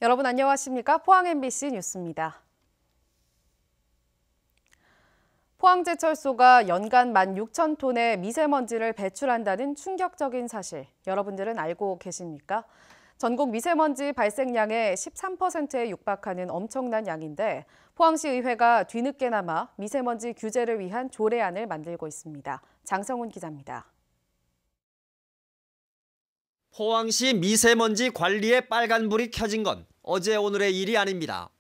여러분 안녕하십니까? 포항 MBC 뉴스입니다. 포항제철소가 연간 16,000톤의 미세먼지를 배출한다는 충격적인 사실, 여러분들은 알고 계십니까? 전국 미세먼지 발생량의 13%에 육박하는 엄청난 양인데 포항시 의회가 뒤늦게나마 미세먼지 규제를 위한 조례안을 만들고 있습니다. 장성훈 기자입니다. 포항시 미세먼지 관리에 빨간불이 켜진 건 어제 오늘의 일이 아닙니다.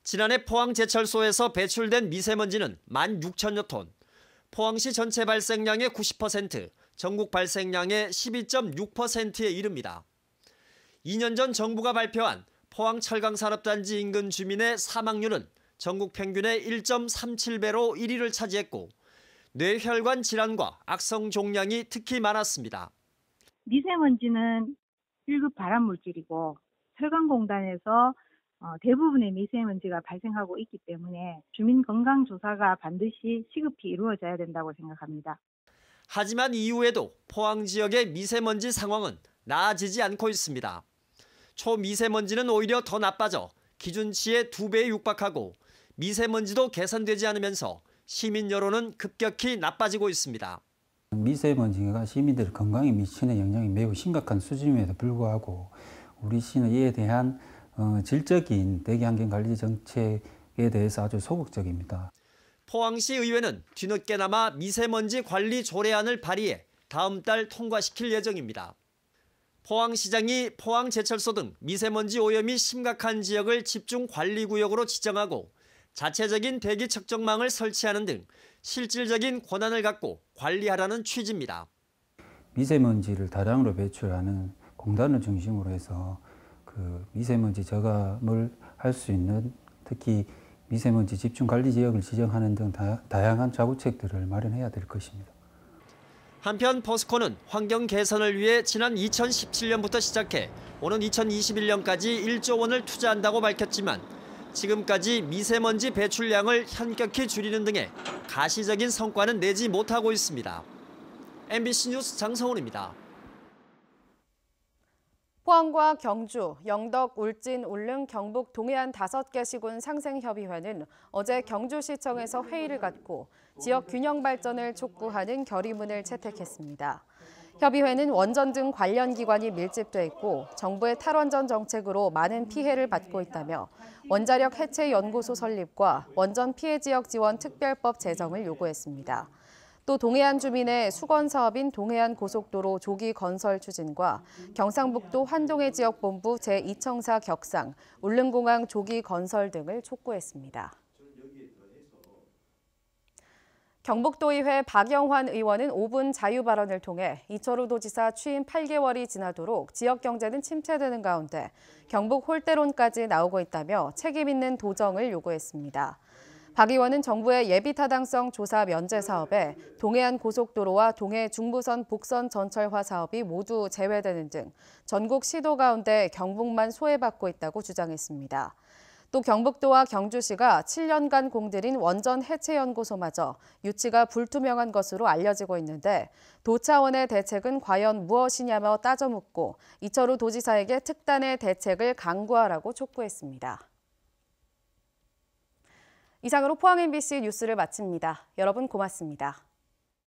지난해 포항제철소에서 배출된 미세먼지는 16,000여 톤, 포항시 전체 발생량의 90%, 전국 발생량의 12.6%에 이릅니다. 2년 전 정부가 발표한 포항 철강산업단지 인근 주민의 사망률은 전국 평균의 1.37배로 1위를 차지했고 뇌혈관 질환과 악성 종양이 특히 많았습니다. 미세먼지는 1급 발암물질이고 철강공단에서 대부분의 미세먼지가 발생하고 있기 때문에 주민건강조사가 반드시 시급히 이루어져야 된다고 생각합니다. 하지만 이후에도 포항 지역의 미세먼지 상황은 나아지지 않고 있습니다. 초미세먼지는 오히려 더 나빠져 기준치의 2배에 육박하고 미세먼지도 개선되지 않으면서 시민 여론은 급격히 나빠지고 있습니다. 미세먼지가 시민들 건강에 미치는 영향이 매우 심각한 수준임에도 불구하고 우리 시는 이에 대한 질적인 대기환경관리 정책에 대해서 아주 소극적입니다. 포항시 의회는 뒤늦게나마 미세먼지 관리 조례안을 발의해 다음 달 통과시킬 예정입니다. 포항시장이 포항제철소 등 미세먼지 오염이 심각한 지역을 집중관리구역으로 지정하고 자체적인 대기 측정망을 설치하는 등 실질적인 권한을 갖고 관리하라는 취지입니다. 미세먼지를 다량으로 배출하는 공단을 중심으로 해서 미세먼지 저감을 할 수 있는 특히 미세먼지 집중관리 지역을 지정하는 등 다양한 자구책들을 마련해야 될 것입니다. 한편 포스코는 환경 개선을 위해 지난 2017년부터 시작해 오는 2021년까지 1조 원을 투자한다고 밝혔지만 지금까지 미세먼지 배출량을 현격히 줄이는 등의 가시적인 성과는 내지 못하고 있습니다. MBC 뉴스 장성훈입니다. 포항과 경주, 영덕, 울진, 울릉, 경북, 동해안 5개 시군 상생협의회는 어제 경주시청에서 회의를 갖고 지역 균형 발전을 촉구하는 결의문을 채택했습니다. 협의회는 원전 등 관련 기관이 밀집돼 있고 정부의 탈원전 정책으로 많은 피해를 받고 있다며 원자력 해체 연구소 설립과 원전 피해 지역 지원 특별법 제정을 요구했습니다. 또 동해안 주민의 수건 사업인 동해안 고속도로 조기 건설 추진과 경상북도 환동해 지역본부 제2청사 격상, 울릉공항 조기 건설 등을 촉구했습니다. 경북도의회 박영환 의원은 5분 자유 발언을 통해 이철우 도지사 취임 8개월이 지나도록 지역 경제는 침체되는 가운데 경북 홀대론까지 나오고 있다며 책임 있는 도정을 요구했습니다. 박 의원은 정부의 예비타당성 조사 면제 사업에 동해안 고속도로와 동해 중부선 복선 전철화 사업이 모두 제외되는 등 전국 시도 가운데 경북만 소외받고 있다고 주장했습니다. 또 경북도와 경주시가 7년간 공들인 원전 해체 연구소마저 유치가 불투명한 것으로 알려지고 있는데 도 차원의 대책은 과연 무엇이냐며 따져 묻고 이철우 도지사에게 특단의 대책을 강구하라고 촉구했습니다. 이상으로 포항 MBC 뉴스를 마칩니다. 여러분 고맙습니다.